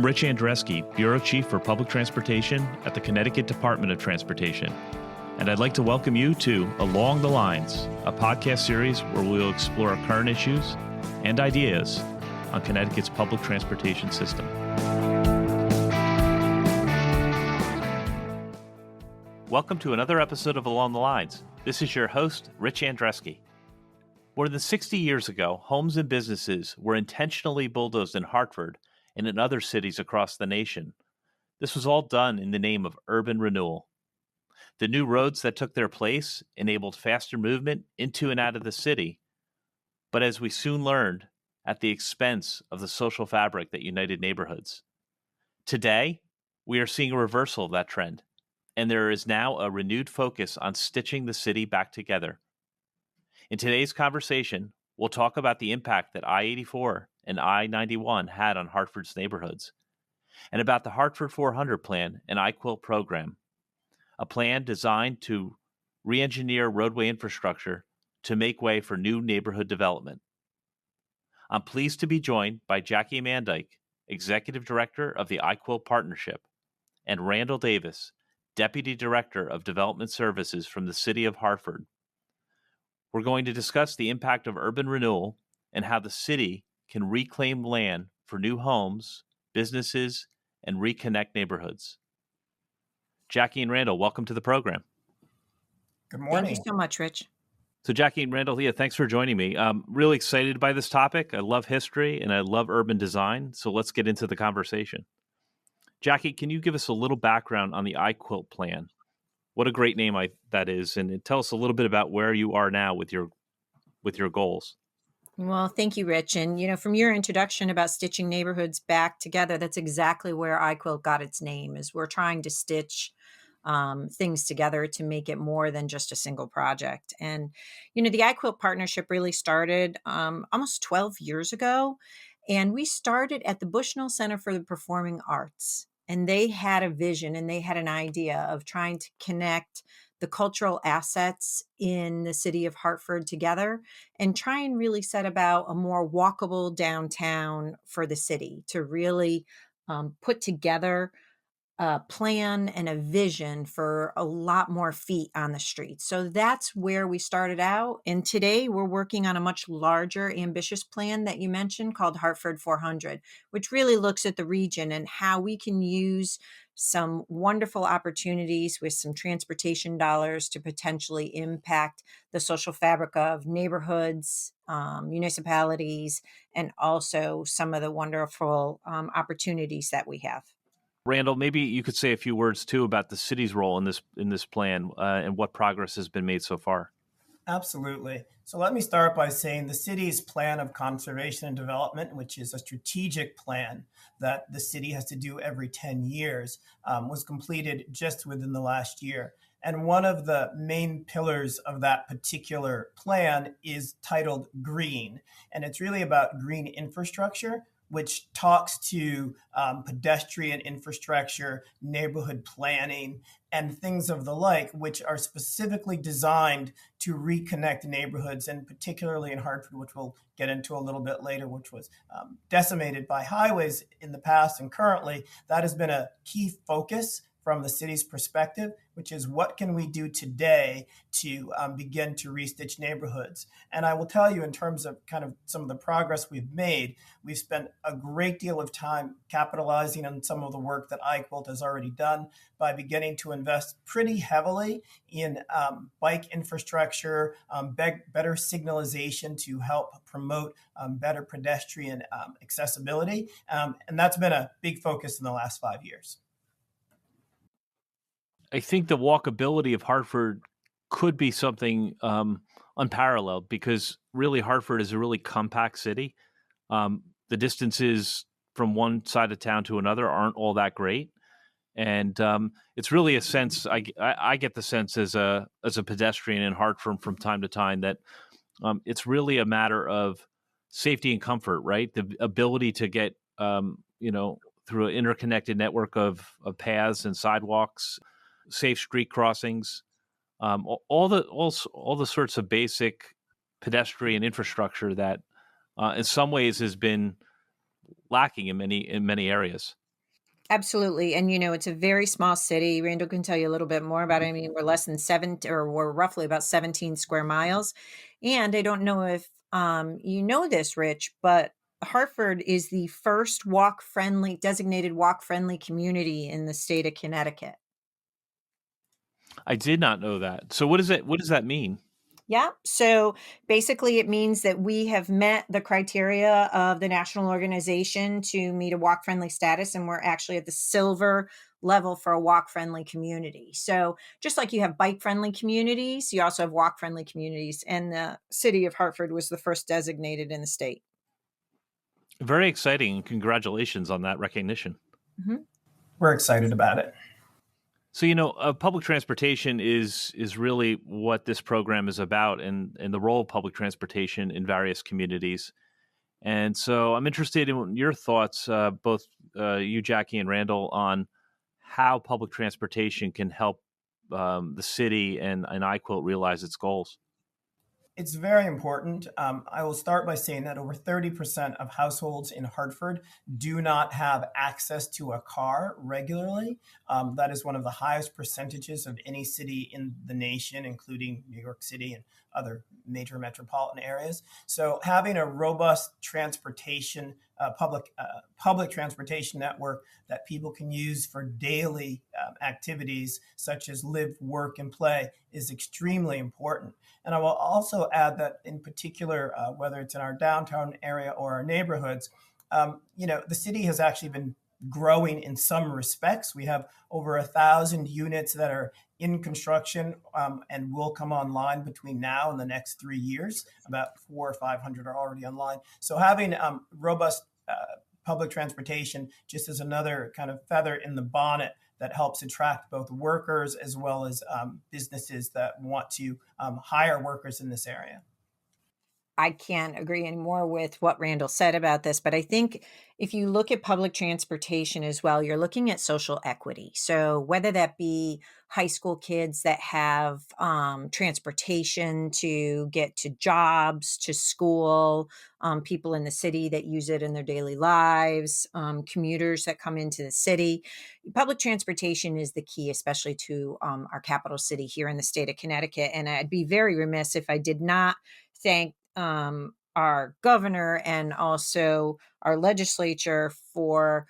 I'm Rich Andreski, Bureau Chief for Public Transportation at the Connecticut Department of Transportation. And I'd like to welcome you to Along the Lines, a podcast series where we'll explore current issues and ideas on Connecticut's public transportation system. Welcome to another episode of Along the Lines. This is your host, Rich Andreski. More than 60 years ago, homes and businesses were intentionally bulldozed in Hartford and in other cities across the nation. This was all done in the name of urban renewal. The new roads that took their place enabled faster movement into and out of the city, but as we soon learned, at the expense of the social fabric that united neighborhoods. Today, we are seeing a reversal of that trend, and there is now a renewed focus on stitching the city back together. In today's conversation, we'll talk about the impact that I-84 and I-91 had on Hartford's neighborhoods, and about the Hartford 400 plan and iQuilt program, a plan designed to re-engineer roadway infrastructure to make way for new neighborhood development. I'm pleased to be joined by Jackie Mandyke, Executive Director of the iQuilt Partnership, and Randall Davis, Deputy Director of Development Services from the City of Hartford. We're going to discuss the impact of urban renewal and how the city can reclaim land for new homes, businesses, and reconnect neighborhoods. Jackie and Randall, welcome to the program. Good morning. Thank you so much, Rich. So Jackie and Randall, thanks for joining me. I'm really excited by this topic. I love history and I love urban design. So let's get into the conversation. Jackie, can you give us a little background on the iQuilt plan? What a great name that is. And tell us a little bit about where you are now with your goals. Well, thank you, Rich. And, from your introduction about stitching neighborhoods back together, that's exactly where iQuilt got its name, is we're trying to stitch things together to make it more than just a single project. And, the iQuilt partnership really started almost 12 years ago. And we started at the Bushnell Center for the Performing Arts. And they had a vision and they had an idea of trying to connect the cultural assets in the city of Hartford together and try and really set about a more walkable downtown for the city to really put together a plan and a vision for a lot more feet on the street. So that's where we started out. And today we're working on a much larger, ambitious plan that you mentioned called Hartford 400, which really looks at the region and how we can use some wonderful opportunities with some transportation dollars to potentially impact the social fabric of neighborhoods, municipalities, and also some of the wonderful opportunities that we have. Randall, maybe you could say a few words too about the city's role in this plan and what progress has been made so far. Absolutely. So let me start by saying the city's plan of conservation and development, which is a strategic plan that the city has to do every 10 years, was completed just within the last year. And one of the main pillars of that particular plan is titled Green. And it's really about green infrastructure, which talks to pedestrian infrastructure, neighborhood planning, and things of the like, which are specifically designed to reconnect neighborhoods, and particularly in Hartford, which we'll get into a little bit later, which was decimated by highways in the past. And currently, that has been a key focus from the city's perspective, which is what can we do today to begin to restitch neighborhoods. And I will tell you, in terms of kind of some of the progress we've made, we've spent a great deal of time capitalizing on some of the work that iQuilt has already done by beginning to invest pretty heavily in bike infrastructure, better signalization to help promote better pedestrian accessibility. And that's been a big focus in the last 5 years. I think the walkability of Hartford could be something unparalleled because really Hartford is a really compact city. The distances from one side of town to another aren't all that great. And it's really a sense, I get the sense as a pedestrian in Hartford from time to time that it's really a matter of safety and comfort, right? The ability to get, through an interconnected network of paths and sidewalks, safe street crossings, all the sorts of basic pedestrian infrastructure that in some ways has been lacking in many areas. Absolutely. And, it's a very small city. Randall can tell you a little bit more about it. I mean, we're less than we're roughly about 17 square miles. And I don't know if you know this, Rich, but Hartford is the first designated walk friendly community in the state of Connecticut. I did not know that. So what does that mean? Yeah. So basically, it means that we have met the criteria of the national organization to meet a walk friendly status, and we're actually at the silver level for a walk friendly community. So just like you have bike friendly communities, you also have walk friendly communities. And the city of Hartford was the first designated in the state. Very exciting. Congratulations on that recognition. Mhm. We're excited about it. So, public transportation is really what this program is about, and the role of public transportation in various communities. And so I'm interested in your thoughts, both you, Jackie, and Randall, on how public transportation can help the city and iQuilt realize its goals. It's very important. I will start by saying that over 30% of households in Hartford do not have access to a car regularly. That is one of the highest percentages of any city in the nation, including New York City and other major metropolitan areas. So having a robust public transportation network that people can use for daily activities such as live, work, and play is extremely important. And I will also add that in particular, whether it's in our downtown area or our neighborhoods, the city has actually been growing in some respects. We have over 1,000 units that are in construction and will come online between now and the next 3 years. About 400 or 500 are already online. So having robust public transportation just as another kind of feather in the bonnet that helps attract both workers as well as businesses that want to hire workers in this area. I can't agree anymore with what Randall said about this, but I think if you look at public transportation as well, you're looking at social equity. So whether that be high school kids that have transportation to get to jobs, to school, people in the city that use it in their daily lives, commuters that come into the city, public transportation is the key, especially to our capital city here in the state of Connecticut. And I'd be very remiss if I did not thank our governor and also our legislature for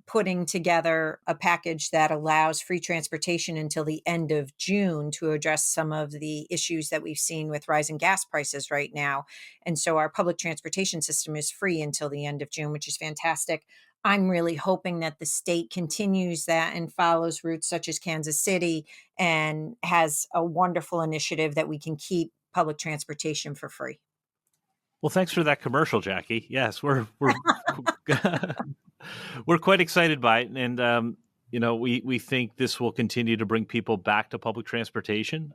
putting together a package that allows free transportation until the end of June to address some of the issues that we've seen with rising gas prices right now. And so our public transportation system is free until the end of June, which is fantastic. I'm really hoping that the state continues that and follows routes such as Kansas City and has a wonderful initiative that we can keep public transportation for free. Well, thanks for that commercial, Jackie. Yes, we're we're quite excited by it, and we think this will continue to bring people back to public transportation.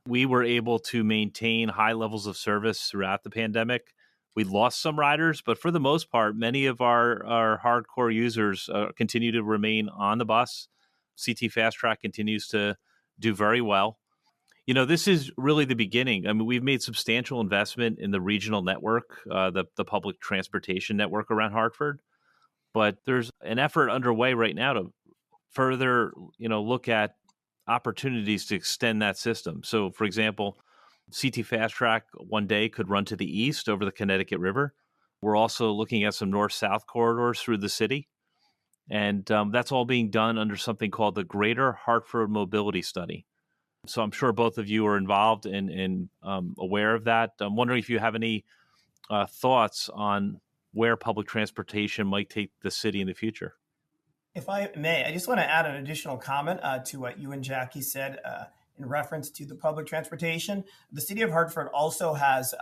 We were able to maintain high levels of service throughout the pandemic. We lost some riders, but for the most part, many of our hardcore users continue to remain on the bus. CT Fast Track continues to do very well. This is really the beginning. I mean, we've made substantial investment in the regional network, the public transportation network around Hartford. But there's an effort underway right now to further, look at opportunities to extend that system. So, for example, CT Fast Track one day could run to the east over the Connecticut River. We're also looking at some north-south corridors through the city. And that's all being done under something called the Greater Hartford Mobility Study. So I'm sure both of you are involved and aware of that. I'm wondering if you have any thoughts on where public transportation might take the city in the future. If I may, I just want to add an additional comment to what you and Jackie said in reference to the public transportation. The city of Hartford also has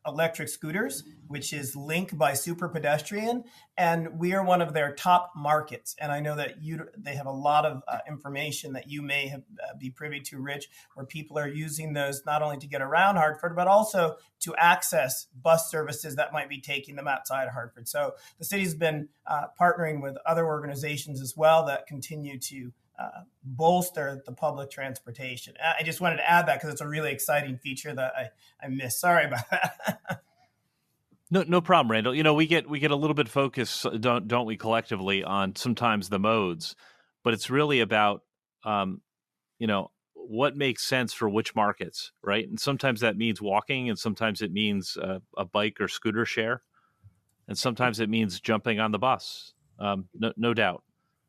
electric scooters, which is linked by Super Pedestrian, and we are one of their top markets. And I know that they have a lot of information that you may be privy to, Rich, where people are using those not only to get around Hartford, but also to access bus services that might be taking them outside of Hartford. So the city's been partnering with other organizations as well that continue to bolster the public transportation. I just wanted to add that because it's a really exciting feature that I missed. Sorry about that. No problem, Randall. We get a little bit focused, don't we, collectively on sometimes the modes, but it's really about what makes sense for which markets, right? And sometimes that means walking, and sometimes it means a bike or scooter share, and sometimes it means jumping on the bus. No doubt.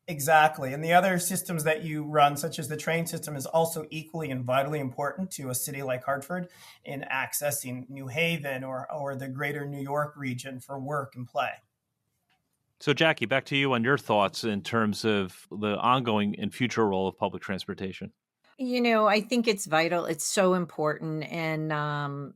Exactly. And the other systems that you run, such as the train system, is also equally and vitally important to a city like Hartford in accessing New Haven or the greater New York region for work and play. So, Jackie, back to you on your thoughts in terms of the ongoing and future role of public transportation. I think it's vital. It's so important. And,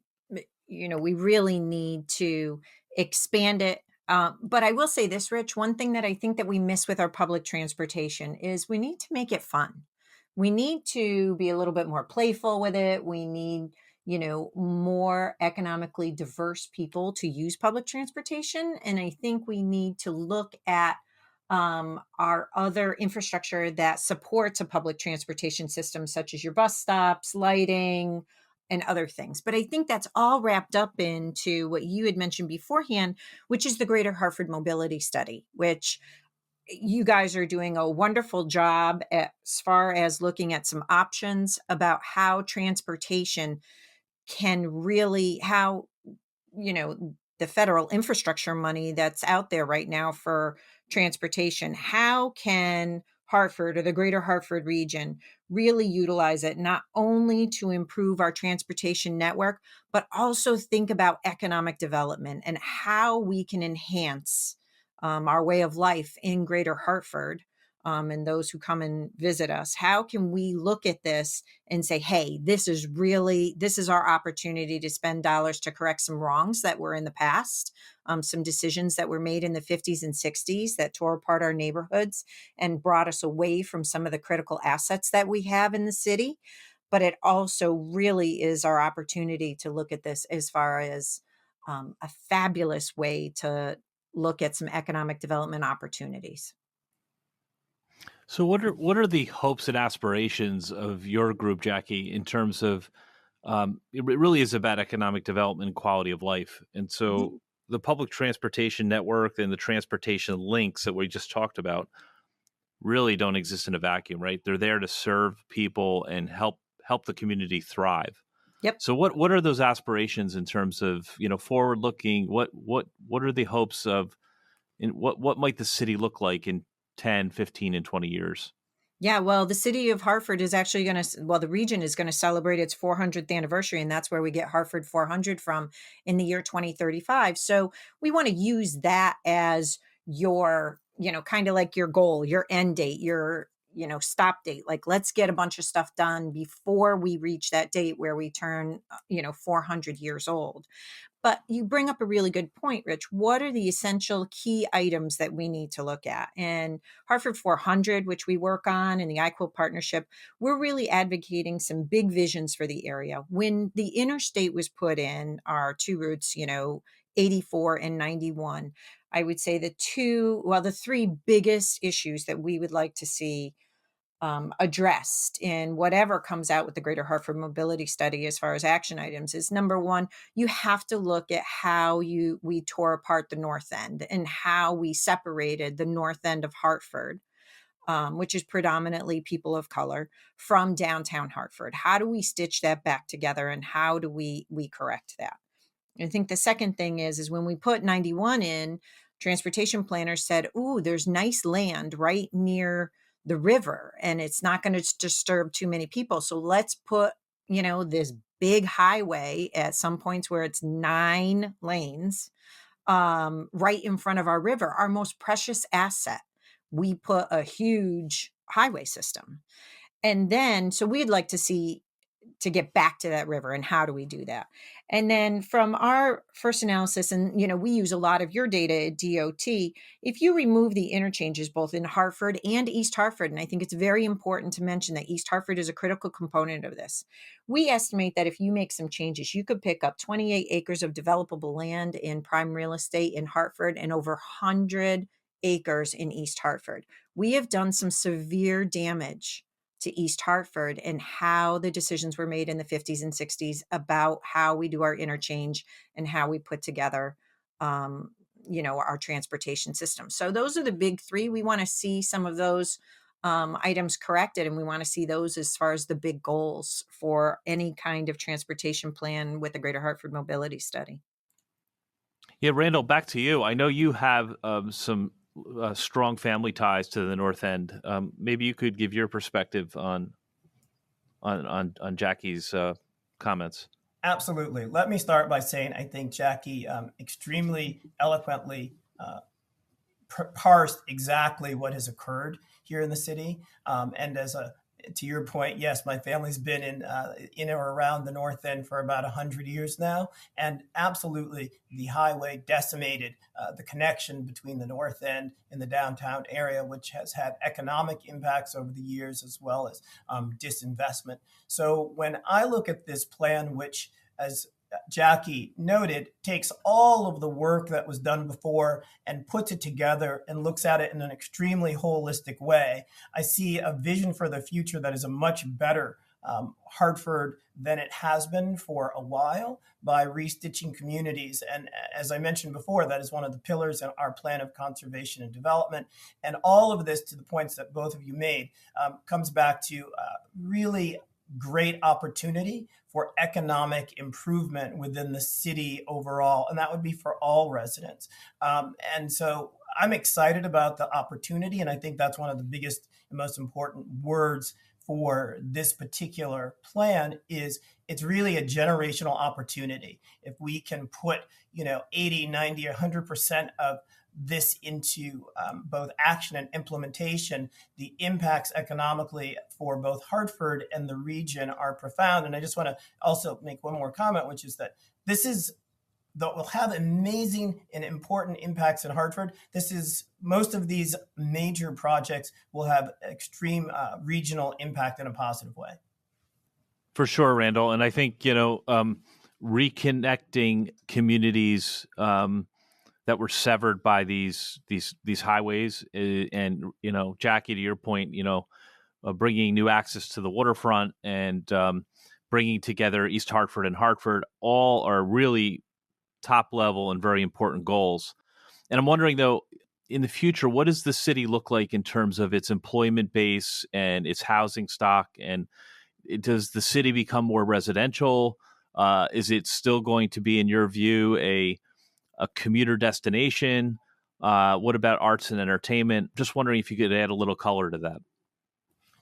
we really need to expand it. But I will say this, Rich, one thing that I think that we miss with our public transportation is we need to make it fun. We need to be a little bit more playful with it. We need, more economically diverse people to use public transportation. And I think we need to look at our other infrastructure that supports a public transportation system, such as your bus stops, lighting, and other things. But I think that's all wrapped up into what you had mentioned beforehand, which is the Greater Hartford Mobility Study, which you guys are doing a wonderful job as far as looking at some options about how transportation can really, how the federal infrastructure money that's out there right now for transportation, how can Hartford or the greater Hartford region really utilize it, not only to improve our transportation network, but also think about economic development and how we can enhance our way of life in greater Hartford, and those who come and visit us? How can we look at this and say, hey, this is our opportunity to spend dollars to correct some wrongs that were in the past, some decisions that were made in the 50s and 60s that tore apart our neighborhoods and brought us away from some of the critical assets that we have in the city. But it also really is our opportunity to look at this as far as a fabulous way to look at some economic development opportunities. So, what are the hopes and aspirations of your group, Jackie, in terms of it really is about economic development and quality of life, and Mhm. so the public transportation network and the transportation links that we just talked about really don't exist in a vacuum, right? They're there to serve people and help the community thrive. Yep. So, what are those aspirations in terms of forward looking? What are the hopes of? And what might the city look like in 10, 15, and 20 years? Yeah, well, the city of Hartford is actually the region is going to celebrate its 400th anniversary, and that's where we get Hartford 400 from in the year 2035. So we want to use that as your, kind of like your goal, your end date, your, stop date. Like, let's get a bunch of stuff done before we reach that date where we turn, 400 years old. But you bring up a really good point, Rich. What are the essential key items that we need to look at? And Hartford 400, which we work on, and the iQuilt partnership, we're really advocating some big visions for the area. When the interstate was put in, our two routes, 84 and 91, I would say the three biggest issues that we would like to see addressed in whatever comes out with the Greater Hartford Mobility Study as far as action items is: number one, you have to look at how we tore apart the North End and how we separated the North End of Hartford, which is predominantly people of color, from downtown Hartford. How do we stitch that back together, and how do we correct that? I think the second thing is when we put 91 in, transportation planners said, "Ooh, there's nice land right near the river, and it's not going to disturb too many people. So let's put, this big highway at some points where it's 9 lanes, right in front of our river, our most precious asset. We put a huge highway system." And then, so we'd like to get back to that river, and how do we do that? And then from our first analysis, and we use a lot of your data at DOT, if you remove the interchanges both in Hartford and East Hartford, and I think it's very important to mention that East Hartford is a critical component of this, we estimate that if you make some changes, you could pick up 28 acres of developable land in prime real estate in Hartford and over 100 acres in East Hartford. We have done some severe damage to East Hartford and how the decisions were made in the 50s and 60s about how we do our interchange and how we put together our transportation system. So those are the big three. We want to see some of those items corrected, and we want to see those as far as the big goals for any kind of transportation plan with the Greater Hartford Mobility Study. Yeah, Randall, back to you. I know you have some strong family ties to the North End. Maybe you could give your perspective on Jackie's comments. Absolutely. Let me start by saying I think Jackie extremely eloquently parsed exactly what has occurred here in the city. And to your point, yes, my family's been in or around the North End for about 100 years now, and absolutely the highway decimated the connection between the North End and the downtown area, which has had economic impacts over the years as well as disinvestment. So when I look at this plan, which, as Jackie noted, takes all of the work that was done before and puts it together and looks at it in an extremely holistic way, I see a vision for the future that is a much better Hartford than it has been for a while by restitching communities. And as I mentioned before, that is one of the pillars in our plan of conservation and development. And all of this, to the points that both of you made, comes back to really great opportunity for economic improvement within the city overall, and that would be for all residents. And so I'm excited about the opportunity, and I think that's one of the biggest and most important words for this particular plan is it's really a generational opportunity. If we can put 80, 90, 100% of this into both action and implementation, the impacts economically for both Hartford and the region are profound. And I just want to also make one more comment, which is that will have amazing and important impacts in Hartford. Most of these major projects will have extreme regional impact in a positive way. For sure, Randall. And I think, reconnecting communities that were severed by these highways, and Jackie, to your point, bringing new access to the waterfront and bringing together East Hartford and Hartford, all are really top level and very important goals. And I'm wondering, though, in the future, what does the city look like in terms of its employment base and its housing stock? And does the city become more residential? Is it still going to be, in your view, a commuter destination? What about arts and entertainment? Just wondering if you could add a little color to that.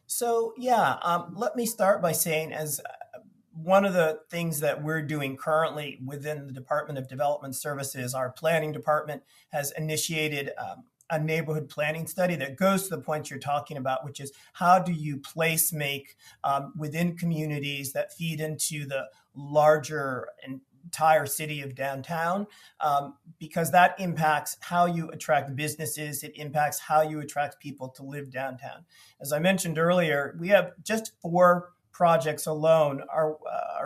So, let me start by saying, as one of the things that we're doing currently within the Department of Development Services, our planning department has initiated a neighborhood planning study that goes to the point you're talking about, which is how do you place make within communities that feed into the larger entire city of downtown, because that impacts how you attract businesses. It impacts how you attract people to live downtown. As I mentioned earlier, we have just 4 projects alone are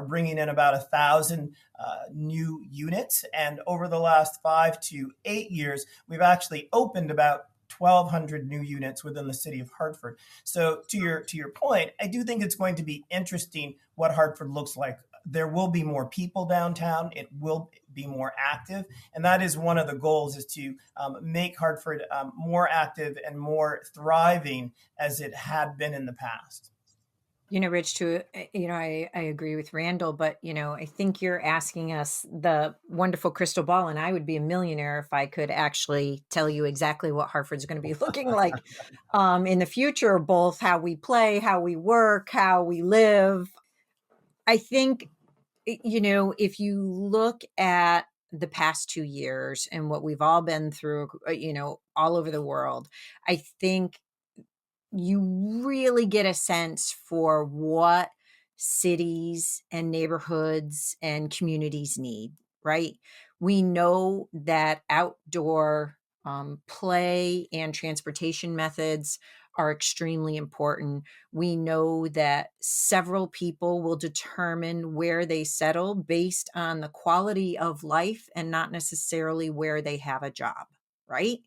bringing in about 1,000 new units. And over the last 5 to 8 years, we've actually opened about 1,200 new units within the city of Hartford. So to your point, I do think it's going to be interesting what Hartford looks like. There will be more people downtown. It will be more active. And that is one of the goals, is to make Hartford more active and more thriving as it had been in the past. Rich, I agree with Randall, but, I think you're asking us the wonderful crystal ball, and I would be a millionaire if I could actually tell you exactly what Hartford's going to be looking like in the future, both how we play, how we work, how we live. I think, if you look at the past 2 years and what we've all been through, all over the world, I think you really get a sense for what cities and neighborhoods and communities need, right? We know that outdoor play and transportation methods are extremely important. We know that several people will determine where they settle based on the quality of life and not necessarily where they have a job, right?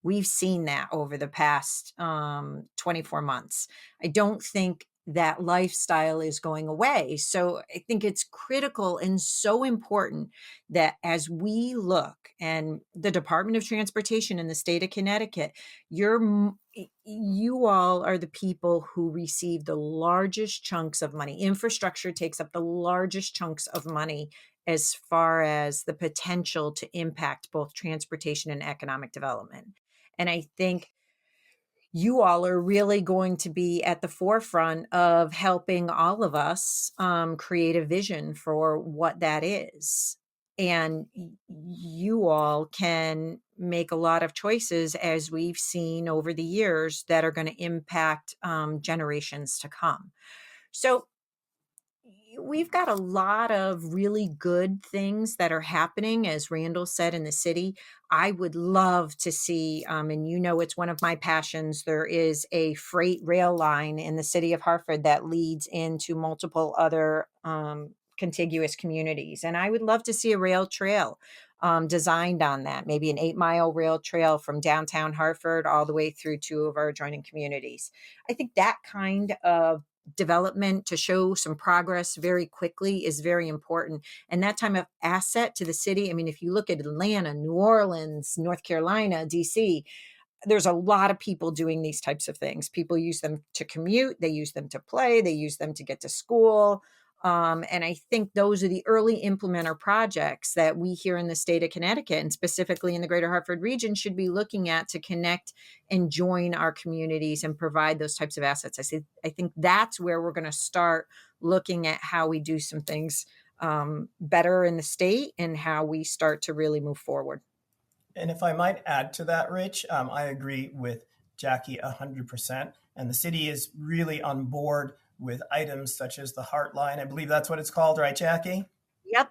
We've seen that over the past 24 months. I don't think that lifestyle is going away. So I think it's critical and so important that as we look, and the Department of Transportation in the state of Connecticut, you all are the people who receive the largest chunks of money. Infrastructure takes up the largest chunks of money as far as the potential to impact both transportation and economic development. And I think you all are really going to be at the forefront of helping all of us create a vision for what that is. And you all can make a lot of choices, as we've seen over the years, that are going to impact generations to come. So, we've got a lot of really good things that are happening, as Randall said, in the city. I would love to see, and it's one of my passions, there is a freight rail line in the city of Hartford that leads into multiple other contiguous communities. And I would love to see a rail trail designed on that, maybe an 8-mile rail trail from downtown Hartford all the way through two of our adjoining communities. I think that kind of development to show some progress very quickly is very important. And that type of asset to the city, I mean, if you look at Atlanta, New Orleans, North Carolina, DC, there's a lot of people doing these types of things. People use them to commute, they use them to play, they use them to get to school. And I think those are the early implementer projects that we here in the state of Connecticut, and specifically in the greater Hartford region, should be looking at to connect and join our communities and provide those types of assets. I think that's where we're going to start looking at how we do some things better in the state and how we start to really move forward. And if I might add to that, Rich, I agree with Jackie 100%. And the city is really on board with items such as the Heartline. I believe that's what it's called, right, Jackie? Yep.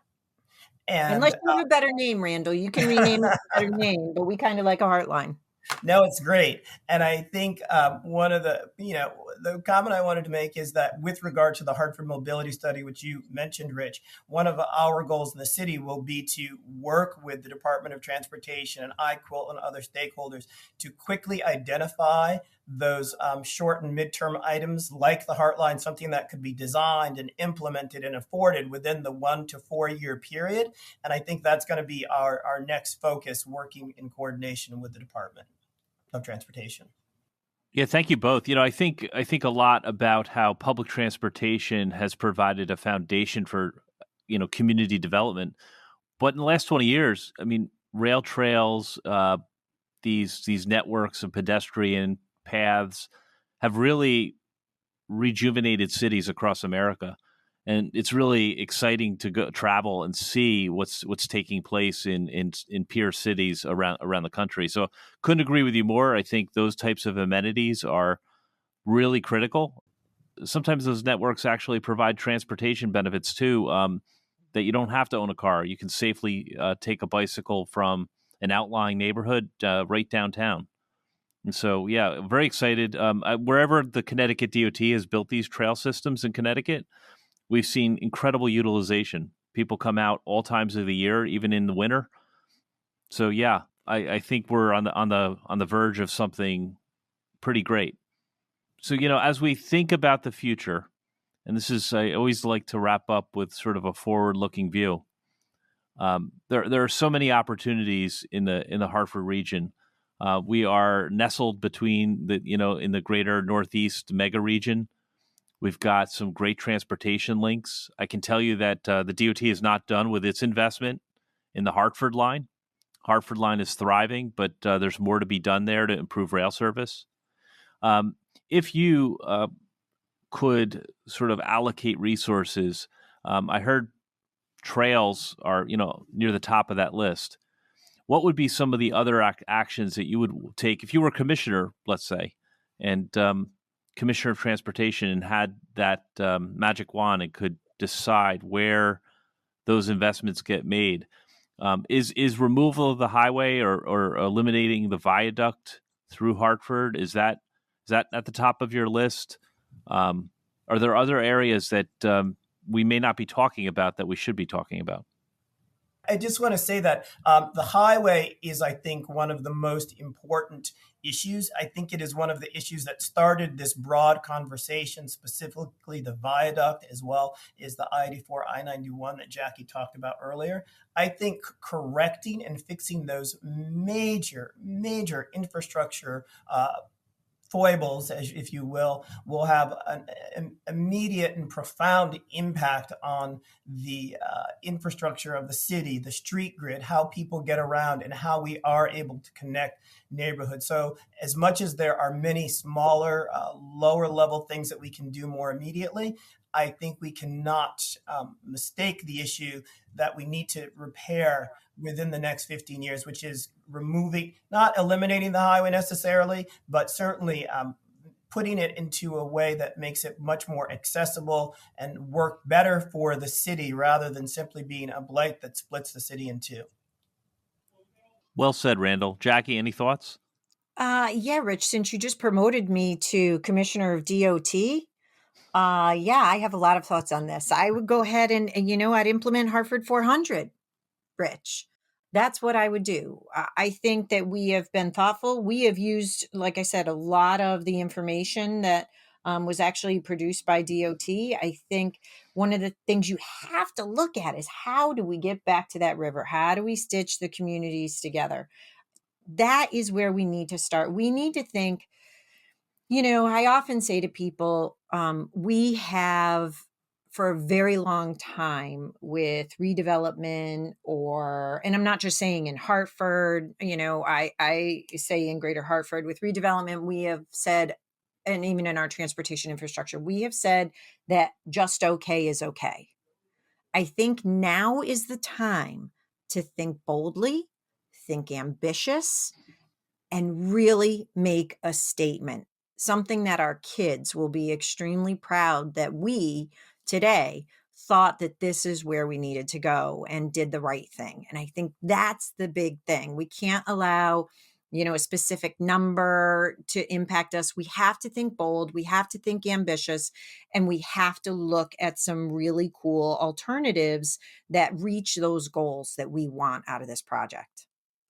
And unless you have a better name, Randall, you can rename it a better name, but we kind of like a Heartline. No, it's great. And I think one of the comment I wanted to make is that with regard to the Hartford Mobility Study, which you mentioned, Rich, one of our goals in the city will be to work with the Department of Transportation and iQuilt and other stakeholders to quickly identify those short and midterm items like the Heartline, something that could be designed and implemented and afforded within the 1 to 4 year period. And I think that's going to be our next focus, working in coordination with the Department of Transportation. Yeah, thank you both. I think a lot about how public transportation has provided a foundation for, community development. But in the last 20 years, I mean, rail trails, these networks of pedestrian paths have really rejuvenated cities across America. And it's really exciting to go travel and see what's taking place in peer cities around the country. So couldn't agree with you more. I think those types of amenities are really critical. Sometimes those networks actually provide transportation benefits too, that you don't have to own a car. You can safely take a bicycle from an outlying neighborhood right downtown. And so, yeah, very excited. Wherever the Connecticut DOT has built these trail systems in Connecticut, we've seen incredible utilization. People come out all times of the year, even in the winter. So yeah, I think we're on the verge of something pretty great. So as we think about the future, and I always like to wrap up with sort of a forward-looking view. There are so many opportunities in the Hartford region. We are nestled between in the greater Northeast mega region. We've got some great transportation links. I can tell you that the DOT is not done with its investment in the Hartford line. Hartford line is thriving, but there's more to be done there to improve rail service. If you could sort of allocate resources, I heard trails are near the top of that list. What would be some of the other actions that you would take if you were commissioner, let's say, and Commissioner of Transportation, and had that magic wand and could decide where those investments get made? Is removal of the highway or eliminating the viaduct through Hartford, is that at the top of your list? Are there other areas that we may not be talking about that we should be talking about? I just want to say that the highway is, I think, one of the most important issues. I think it is one of the issues that started this broad conversation, specifically the viaduct, as well as the I-84, I-91 that Jackie talked about earlier. I think correcting and fixing those major infrastructure foibles, if you will have an immediate and profound impact on the infrastructure of the city, the street grid, how people get around, and how we are able to connect neighborhoods. So as much as there are many smaller, lower level things that we can do more immediately, I think we cannot mistake the issue that we need to repair within the next 15 years, which is not eliminating the highway necessarily, but certainly putting it into a way that makes it much more accessible and work better for the city rather than simply being a blight that splits the city in two. Well said, Randall. Jackie, any thoughts? Yeah, Rich, since you just promoted me to Commissioner of DOT, yeah, I have a lot of thoughts on this. I would go ahead and I'd implement Hartford 400, Rich. That's what I would do. I think that we have been thoughtful. We have used, like I said, a lot of the information that was actually produced by DOT. I think one of the things you have to look at is how do we get back to that river? How do we stitch the communities together? That is where we need to start. We need to think, I often say to people, we have for a very long time with redevelopment and I'm not just saying in Hartford, I say in Greater Hartford with redevelopment, we have said, and even in our transportation infrastructure, we have said that just okay is okay. I think now is the time to think boldly, think ambitious, and really make a statement. Something that our kids will be extremely proud that we today thought that this is where we needed to go and did the right thing. And I think that's the big thing. We can't allow, a specific number to impact us. We have to think bold. We have to think ambitious, and we have to look at some really cool alternatives that reach those goals that we want out of this project.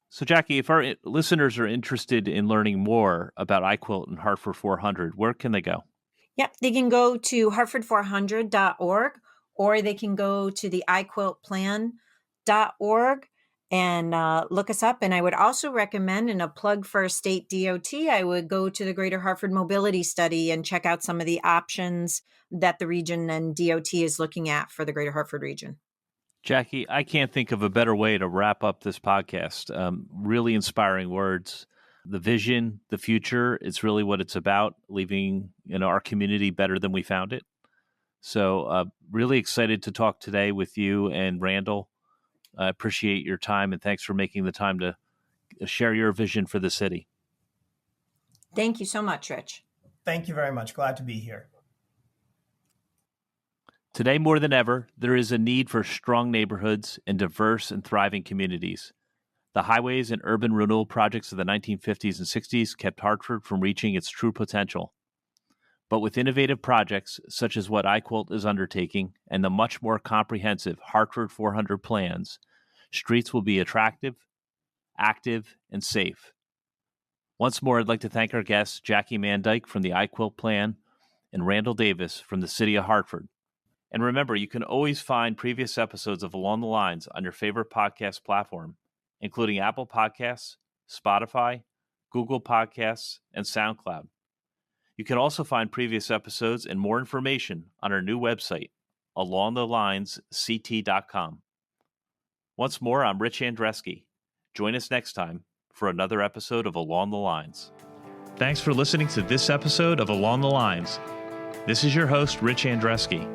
So, Jackie, if our listeners are interested in learning more about iQuilt and Hartford 400, where can they go? Yep, they can go to hartford400.org, or they can go to the iQuiltplan.org and look us up. And I would also recommend, in a plug for state DOT, I would go to the Greater Hartford Mobility Study and check out some of the options that the region and DOT is looking at for the Greater Hartford region. Jackie, I can't think of a better way to wrap up this podcast. Really inspiring words. The vision, the future, it's really what it's about, leaving our community better than we found it. So really excited to talk today with you and Randall. I appreciate your time, and thanks for making the time to share your vision for the city. Thank you so much, Rich. Thank you very much. Glad to be here. Today, more than ever, there is a need for strong neighborhoods and diverse and thriving communities. The highways and urban renewal projects of the 1950s and 60s kept Hartford from reaching its true potential. But with innovative projects, such as what iQuilt is undertaking, and the much more comprehensive Hartford 400 plans, streets will be attractive, active, and safe. Once more, I'd like to thank our guests, Jackie Mandyke from the iQuilt Plan and Randall Davis from the City of Hartford. And remember, you can always find previous episodes of Along the Lines on your favorite podcast platform, including Apple Podcasts, Spotify, Google Podcasts, and SoundCloud. You can also find previous episodes and more information on our new website, alongthelinesct.com. Once more, I'm Rich Andreski. Join us next time for another episode of Along the Lines. Thanks for listening to this episode of Along the Lines. This is your host, Rich Andreski.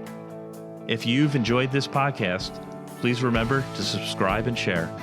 If you've enjoyed this podcast, please remember to subscribe and share.